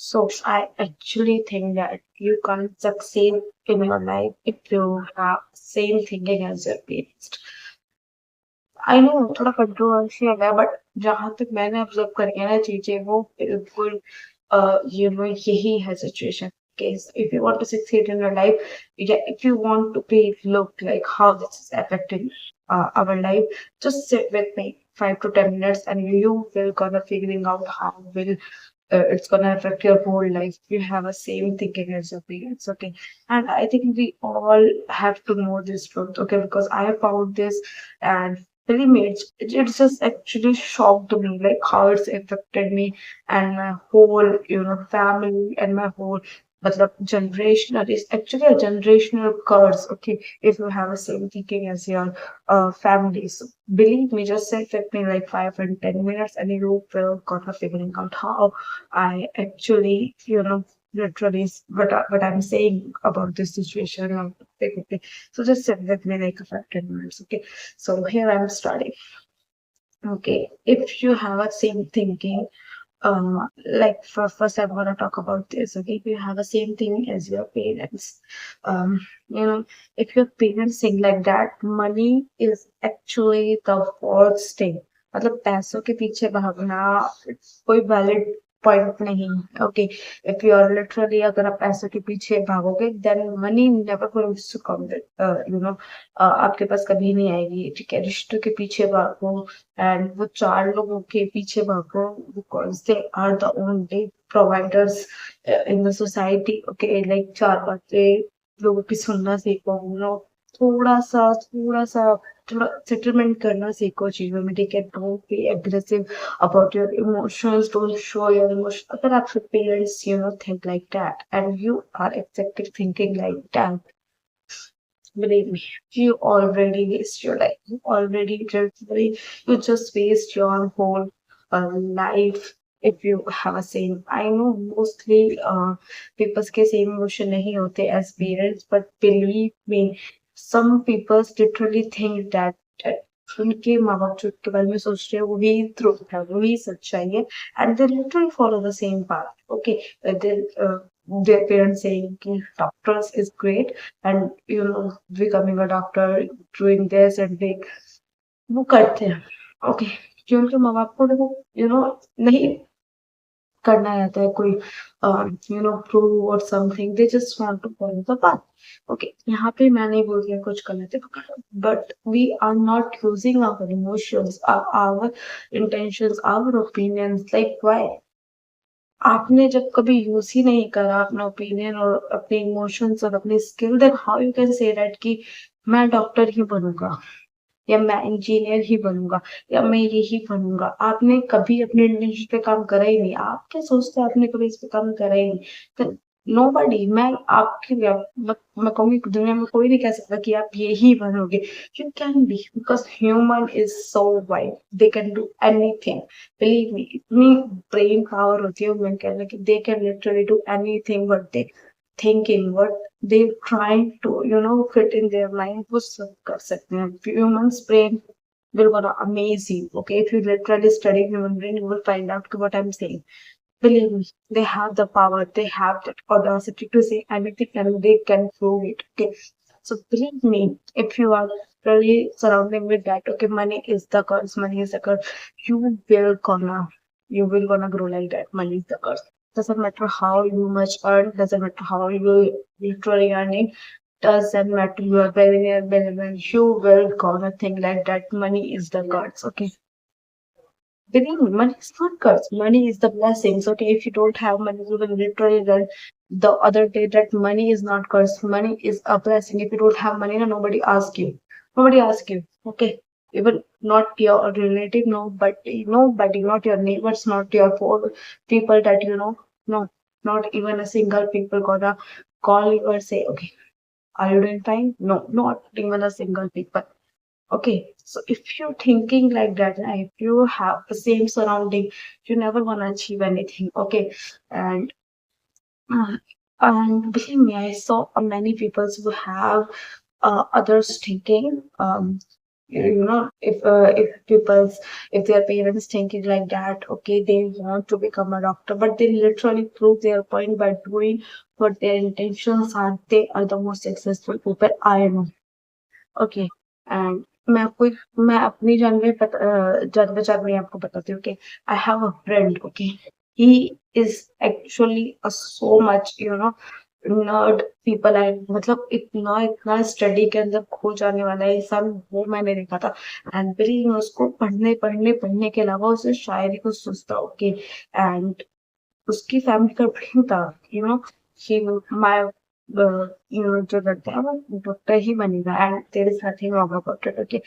So I actually think that you can't succeed in your life if you have same thinking as your parents. I know थोड़ा controversial है but जहां तक मैंने observe करी है ना चीजें वो बिल्कुल यही है situation case if you want to succeed in your life, yeah, if you want to be look like how this is affecting our life, just sit with me 5 to 10 minutes and you will gonna figuring out how will it's gonna affect your whole life. You have a same thinking as your parents, okay? And I think we all have to know this truth, okay? Because I have found this, and believe me, it's just actually shocked me, like how it's affected me and my whole, family and my whole. Matlab, generational is actually a generational curse, okay? If you have a same thinking as your family. So believe me, just sit with me like 5 and 10 minutes, and you will gonna figuring out how I actually, literally what I'm saying about this situation. Okay. So just sit with me like 5 10 minutes. Okay. So here I'm starting. Okay. If you have a same thinking, like first I'm gonna talk about this. Okay. If you have the same thing as your parents, um, if your parents think like that, money is actually the worst thing. मतलब पैसों के पीछे भागना कोई valid point नहीं है okay if you are literally अगर आप पैसों के पीछे भागोगे then money never going to come आपके पास कभी नहीं आएगी ठीक है रिश्तों के पीछे भागो एंड वो चार लोगों के पीछे भागो because they are the only providers in the society okay like चार बातें लोगों की सुनना सीखो थोड़ा सा थोड़ा सेटलमेंट करना सीखो चीजों में ठीक है don't be aggressive about your emotions don't show your emotion अगर आपके parents think like that and you are exactly thinking like that believe me, you already waste your life. You just waste your whole life if you have a same. I know mostly people's के same emotion नहीं होते as parents, but believe me, some people literally think that उनके माँ बाप जो के बारे में सोच रहे हैं वही ट्रूथ है वही सच्चाई है and they literally follow the same path. Okay, their parents saying कि doctors is great and becoming a doctor doing this and doing वो करते हैं ओके जो उनके माँ बाप को देखो नहीं करना रहता है कोई प्रूव और something they just want to follow the path okay यहाँ पे मैं नहीं बोल रही हूँ कुछ गलत है but we are not using our emotions our intentions our opinions like why आपने जब कभी यूज ही नहीं करा अपना ओपिनियन और अपने इमोशंस और अपने skill then how you can say that कि मैं डॉक्टर ही बनूंगा या मैं इंजीनियर ही बनूंगा या मैं यही बनूंगा आपने कभी अपने इंटेंशन पे काम करा ही नहीं आप क्या सोचते हैं आपने कभी इस पे काम करा ही नहीं नो बडी मैं आपकी मैं कहूंगी कि दुनिया में कोई नहीं कह सकता कि आप यही बनोगे you can be because human is so wide they can do anything believe me इतनी ब्रेन पावर होती है मैं कहना कि they can literally do anything what they thinking what they're trying to fit in their mind वो सब कर सकते हैं humans brain will gonna amaze you okay if you literally study human brain you will find out what I'm saying believe me they have the power they have that audacity to say anything and they can prove it okay so believe me if you are really surrounding with that okay money is the curse you will gonna grow like that money is the curse doesn't matter how you much earn, doesn't matter how you literally earning, doesn't matter you are billionaire, you will gonna think like that money is the gods, okay? Believe me, money is not curse. Money is the blessings. Okay, if you don't have money, you will literally learn the other day that money is not curse. Money is a blessing. If you don't have money, no, nobody asks you. Nobody asks you. Okay, even not your relative, nobody, not your neighbors, not your four people that no, not even a single people gonna call you or say, okay, are you doing fine? No, not even a single people. Okay, so if you're thinking like that, and if you have the same surrounding, you never gonna achieve anything. Okay, and uh, and believe me, I saw many people who have others thinking. if people's if their parents thinking like that, okay, they want to become a doctor, but they literally prove their point by doing what their intentions are. They are the most successful people I know. Okay and मैं अपनी जान पहचान में आपको बताती हूँ कि I have a friend, okay, he is actually a so much nerd people है, मतलब इतना इतना स्टडी के अंदर खो जाने वाला है इंसान, वो मैंने देखा था। एंड फिर उसको पढ़ने पढ़ने पढ़ने के अलावा उसे शायरी को सोचता, ओके, एंड उसकी फैमिली का ड्रीम था, यू नो ही माय जो लड़का है वो डॉक्टर ही बनेगा, and there is nothing wrong about it, okay.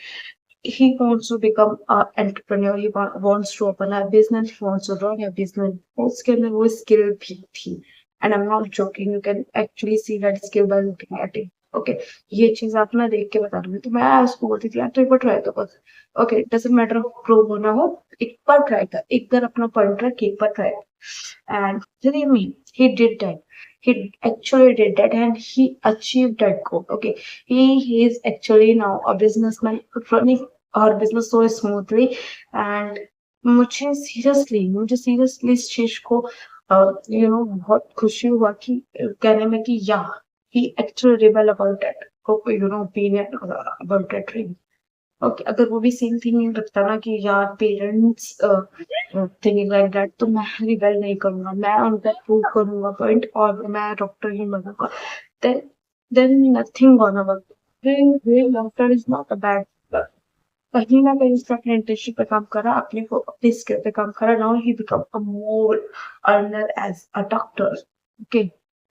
He wants to become an entrepreneur, wants to open a business, he wants to run a business, उसके अंदर वो skill भी थी, and I'm not joking, you can actually see that skill by looking at it, okay। ये चीज आप ना देख के बता रही हूँ, तो मैं उसको बोलती थी यार तो एक बार ट्राई तो कर, ओके, डजंट मैटर प्रो होना हो, एक बार ट्राई कर, एक बार अपना पॉइंट रख, एक बार try. And believe me, he did that. He actually did that and he achieved that goal. Okay. He is actually now a businessman running our business so smoothly. And मुझे seriously इस चीज को बहुत खुशी हुआ कि कहने में कि या he actually rebel about that opinion about that dream. Okay, अगर वो भी सेम थिंकिंग रखता ना कि यार पेरेंट्स थिंकिंग लाइक दैट, तो मैं रिबेल नहीं करूंगा, मैं उनका प्रूव करूंगा पॉइंट और मैं डॉक्टर ही बनूंगा। Then then nothing gonna work. Doing doctor is not a bad, कहीं ना कहीं उसने अपने इंटर्नशिप पे काम करा, अपनी स्किल पे काम करा, now he become a more earner as a doctor, okay.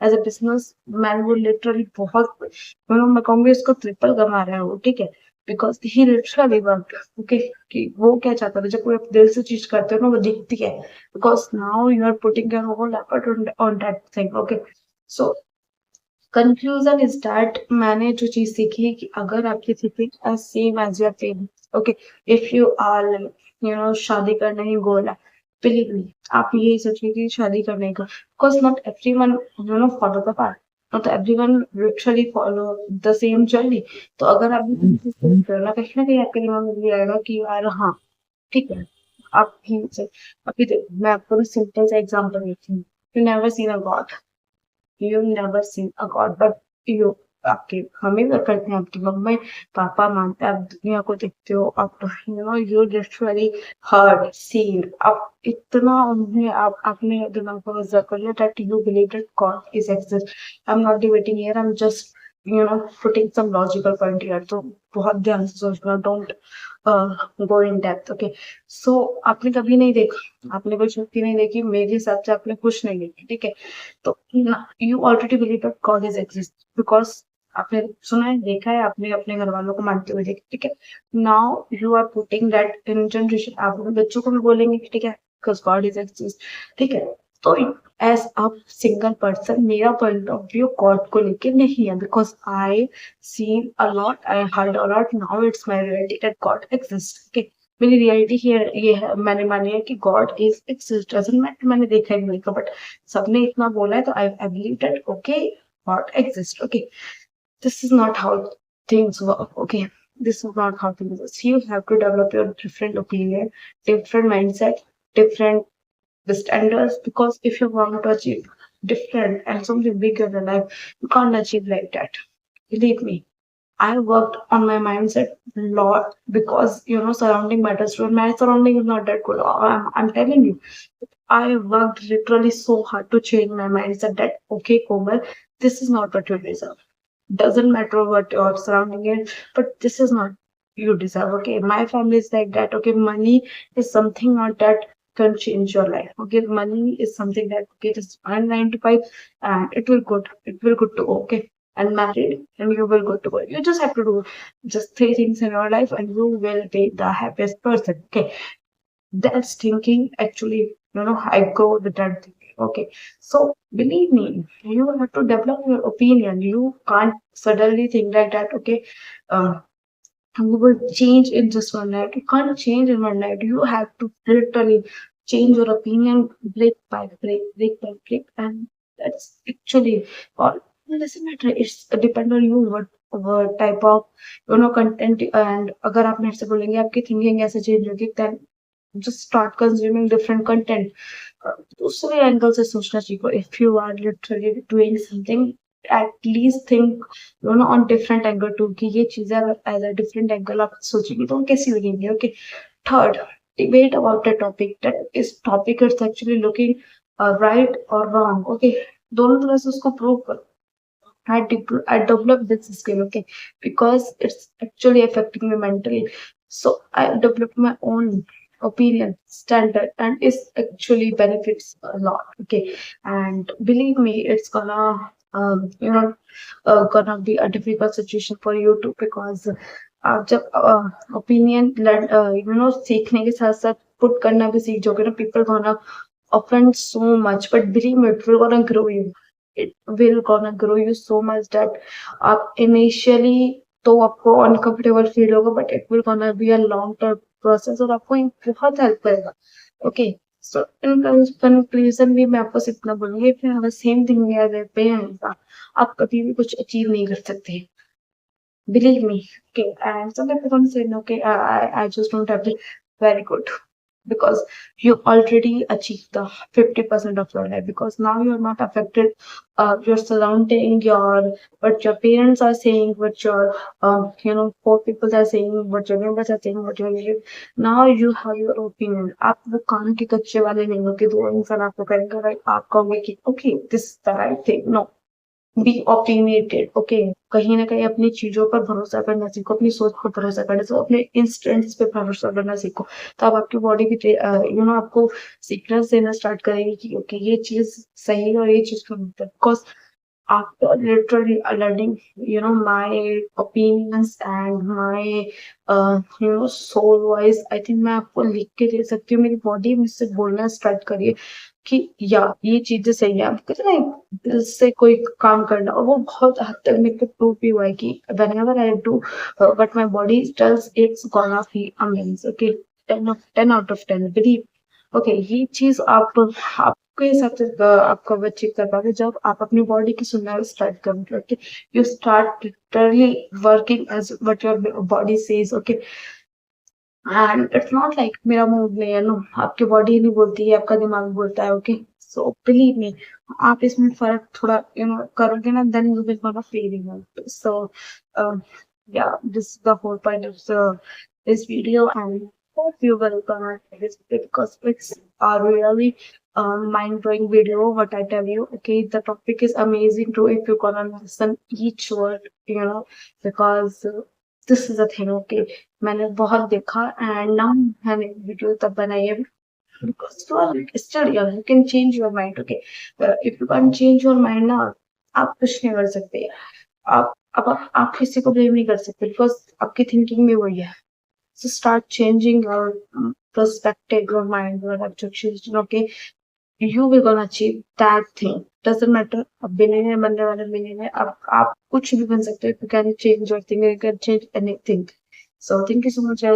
As a businessman वो लिटरली बहुत, मैं कहूंगी इसको ट्रिपल कमा रहा है वो, ठीक है, because he literally work, okay. कि वो क्या चाहता था, जब कोई आप दिल से चीज करते हो ना वो दिखती है, because now you are putting your whole effort on that thing, okay. So conclusion is that मैंने जो चीज सीखी है कि अगर आपकी thinking as same as your parents, okay, if you are शादी करना ही गोल है, बिलीव मी, आप यही सोचिए कि शादी करने का, because not everyone follow the path, not everyone literally follow the same journey. तो अगर आप भी किसी से करना, कहीं ना कहीं आपके दिमाग में भी आएगा कि यार हाँ ठीक है, आप भी अभी देखो मैं आपको सिंपल सा एग्जांपल देती हूँ। You never seen a God, you never seen a God, but you आपके हमें भी करते हैं, आपकी मम्मी पापा मानते हैं, आप दुनिया को देखते हो, आप यू लिटरली हर्ड सीन, आप इतना उन्हें आपने दिमाग को ऑब्जर्व कर लिया that you believe that God is exist. I am not debating here, I am just putting some logical point here, तो बहुत ध्यान से सोचना, don't go in depth, okay. So आपने कभी नहीं देखा, आपने कोई शक्ति नहीं देखी, मेरे हिसाब से आपने कुछ नहीं देखी, ठीक है। तो you already believe that God is exist, because आपने सुना है, देखा है, आपने अपने घर वालों को मानते हुए देखा, ठीक है। Now you are putting that in generation, आप अपने बच्चों को भी बोलेंगे कि ठीक है बिकॉज गॉड इज एग्जिस्ट, ठीक है। तो एज अ सिंगल पर्सन मेरा पॉइंट ऑफ व्यू गॉड को लेके नहीं है, because I seen a lot, I heard a lot, now it's my reality that God exists, okay। मेरी रियलिटी हियर ये है, मैंने मानी है कि God is exist, doesn't matter मैंने देखा ही नहीं देखा, बट सबने इतना बोला है तो I believe that okay God exist, okay. This is not how things work, okay। This is not how things work, you have to develop your different opinion, different mindset, different the standards, because if you want to achieve different and something bigger in life, you can't achieve like that, believe me। I worked on my mindset a lot, because surrounding matters. When my surrounding is not that good, I'm telling you, I worked literally so hard to change my mindset that okay, Komal, this is not what you deserve. Doesn't matter what your surrounding is, but this is not you deserve. Okay, my family is like that. Okay, money is something not that can change your life. Okay, money is something that okay, just earn 9 to 5 and it will good to go. Okay, and married and you will good to go. You just have to do just 3 things in your life and you will be the happiest person. Okay, that's thinking actually, I go with that thinking. Okay, so believe me, you have to develop your opinion. You can't suddenly think like that. Okay, uh, you will change in just one night. You can't change in one night. You have to literally change your opinion break by break, and that's actually all. it doesn't matter, it's depend on you what type of content, and अगर आप मेरे से बोलेंगे आपकी thinking ऐसे change होगी, then just start consuming different content. दूसरे angle से सोचना सीखो. If you are literally doing something, at least think on different angle too, कि ये चीजें अगर as a different angle आप सोचेंगे तो वो कैसी लगेंगी. Okay. Third, debate about a topic. That is topic is actually looking right or wrong. Okay. दोनों तरह से उसको प्रूव करो. I developed this skill, okay, because it's actually affecting me mentally. So I developed my own opinion, standard, and it actually benefits a lot, okay. And believe me, it's gonna be a difficult situation for you too, because आप जब opinion सीखने के साथ साथ put करना भी सीख जाओगे ना, people gonna offend so much, but believe me, it will gonna grow you. It will gonna grow you so much that आप initially तो आपको uncomfortable फील होगा, but it will gonna be a long term process और आपको बहुत help करेगा. Okay, so in conclusion भी मैं आपको सिर्फ इतना बोलूंगी, if you have the same thing as a parent, आप कभी भी कुछ अचीव नहीं कर सकते. Believe me. Okay, and some people gonna say, no, okay, I just don't have it. Very good, because you already achieved the 50% of your life, because now you're not affected your surrounding, your what your parents are saying, what your poor people are saying, what your neighbors are saying, what your now you have your opinion. आप वो कान के कच्चे वाले नहीं हो कि दो इंसान आपको करेंगे, right? आप कहोगे कि okay, this is the right thing. No, be opinionated. Okay, कहीं ना कहीं अपनी चीजों पर भरोसा करना सीखो, अपनी सोच पर भरोसा करना सीखो, अपने इंस्टेंट्स पे भरोसा करना सीखो. तो अब आपकी बॉडी भी आपको सिग्नल्स देना स्टार्ट करेगी कि ओके, ये चीज सही है और ये चीज गलत है. Because after literally learning my opinions and my soul voice, I think मैं आपको लिख के दे सकती हूँ. मेरी बॉडी मुझसे बोलना स्टार्ट करिए कि या ये चीजें सही है. आपको ना दिल से कोई काम करना, और वो बहुत हद तक मेरे को प्रूव भी हुआ है कि whenever I do what my body does, it's gonna be amazing. Okay, 10 out of 10 believe. Okay, ये चीज आपके हिसाब से आप कब अचीव कर पाओगे जब आप अपनी बॉडी की सुनना स्टार्ट करोगे. Okay, you start literally working as what your body says. Okay, and it's not like मेरा मूड नहीं है. नो, आपकी बॉडी नहीं बोलती है, आपका दिमाग बोलता है. ओके, सो बिलीव मी, आप इसमें फर्क थोड़ा करोगे ना, then you will gonna feel. So yeah, this is the whole point of this video, and hope you will gonna like this video, because it's a really mind-blowing video what I tell you. Okay, the topic is amazing too if you gonna listen each word, because this is the thing. Okay, मैंने बहुत देखा, and now मैंने video तब बनाई है because you are still young, you can change your mind. Okay, if you can't change your mind ना, आप कुछ नहीं कर सकते. आप अब आप किसी को ब्लेम नहीं कर सकते, बिकॉज आपकी थिंकिंग में वही है. So start changing your perspective, your mind, your objections. Okay, you will gonna achieve that thing. Doesn't matter. अब बिलियनर बनने वाले बिलियनर, अब आप कुछ भी बन सकते हो. You can change your thing, you can change anything. So thank you so much guys.